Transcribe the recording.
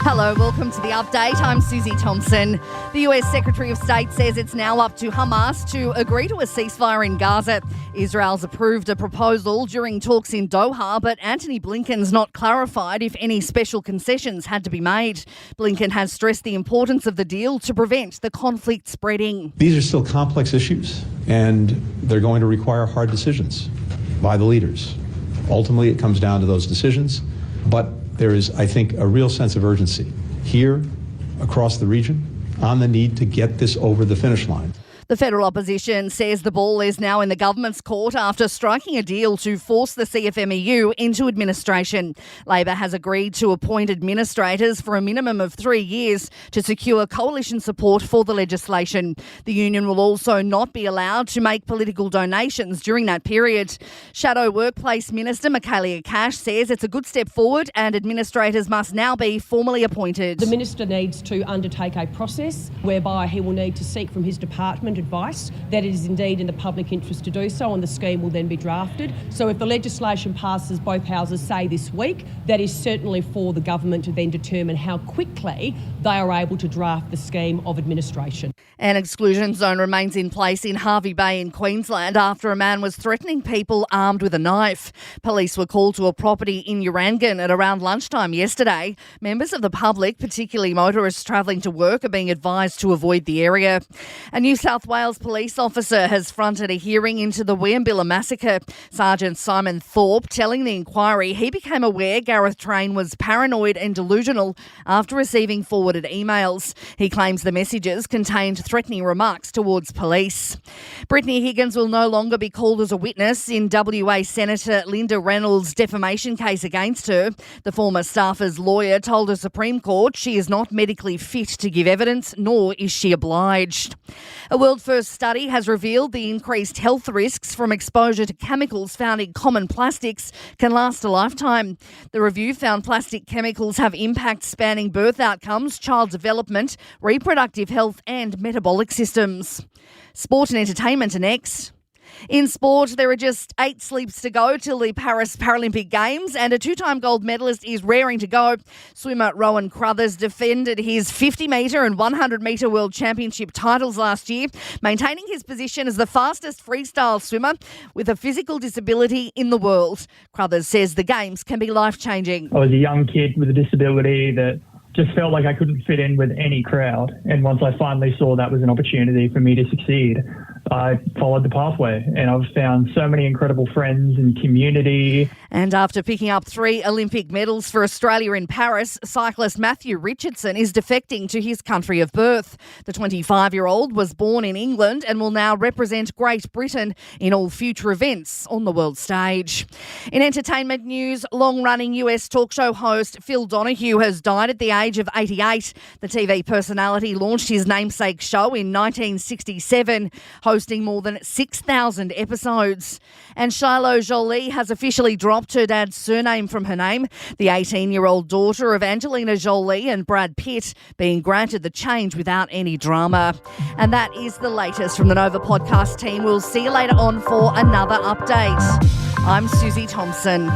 Hello, welcome to the update. I'm Susie Thompson. The US Secretary of State says it's now up to Hamas to agree to a ceasefire in Gaza. Israel's approved a proposal during talks in Doha, but Antony Blinken's not clarified if any special concessions had to be made. Blinken has stressed the importance of the deal to prevent the conflict spreading. These are still complex issues, and they're going to require hard decisions by the leaders. Ultimately, it comes down to those decisions, but there is, I think, a real sense of urgency here, across the region, on the need to get this over the finish line. The federal opposition says the ball is now in the government's court after striking a deal to force the CFMEU into administration. Labor has agreed to appoint administrators for a minimum of 3 years to secure coalition support for the legislation. The union will also not be allowed to make political donations during that period. Shadow Workplace Minister Michaelia Cash says it's a good step forward and administrators must now be formally appointed. The minister needs to undertake a process whereby he will need to seek from his department advice that it is indeed in the public interest to do so, and the scheme will then be drafted. So if the legislation passes both houses, say this week, that is certainly for the government to then determine how quickly they are able to draft the scheme of administration. An exclusion zone remains in place in Hervey Bay in Queensland after a man was threatening people armed with a knife. Police were called to a property in Urangan at around lunchtime yesterday. Members of the public, particularly motorists travelling to work, are being advised to avoid the area. A New South Wales police officer has fronted a hearing into the Weambilla massacre. Sergeant Simon Thorpe telling the inquiry he became aware Gareth Train was paranoid and delusional after receiving forwarded emails. He claims the messages contained threatening remarks towards police. Brittany Higgins will no longer be called as a witness in WA Senator Linda Reynolds' defamation case against her. The former staffer's lawyer told a Supreme Court she is not medically fit to give evidence, nor is she obliged. A world-first study has revealed the increased health risks from exposure to chemicals found in common plastics can last a lifetime. The review found plastic chemicals have impacts spanning birth outcomes, child development, reproductive health and metabolic systems. Sport and entertainment are next. In sport, there are just 8 sleeps to go till the Paris Paralympic Games, and a 2-time gold medalist is raring to go. Swimmer Rowan Crothers defended his 50-metre and 100-metre World Championship titles last year, maintaining his position as the fastest freestyle swimmer with a physical disability in the world. Crothers says the Games can be life-changing. I was a young kid with a disability that just felt like I couldn't fit in with any crowd. And once I finally saw that was an opportunity for me to succeed, I followed the pathway, and I've found so many incredible friends and community. And after picking up 3 Olympic medals for Australia in Paris, cyclist Matthew Richardson is defecting to his country of birth. The 25-year-old was born in England and will now represent Great Britain in all future events on the world stage. In entertainment news, long-running US talk show host Phil Donahue has died at the age of 88. The TV personality launched his namesake show in 1967, hosting more than 6,000 episodes. And Shiloh Jolie has officially dropped her dad's surname from her name, the 18-year-old daughter of Angelina Jolie and Brad Pitt being granted the change without any drama. And that is the latest from the Nova podcast team. We'll see you later on for another update. I'm Susie Thompson.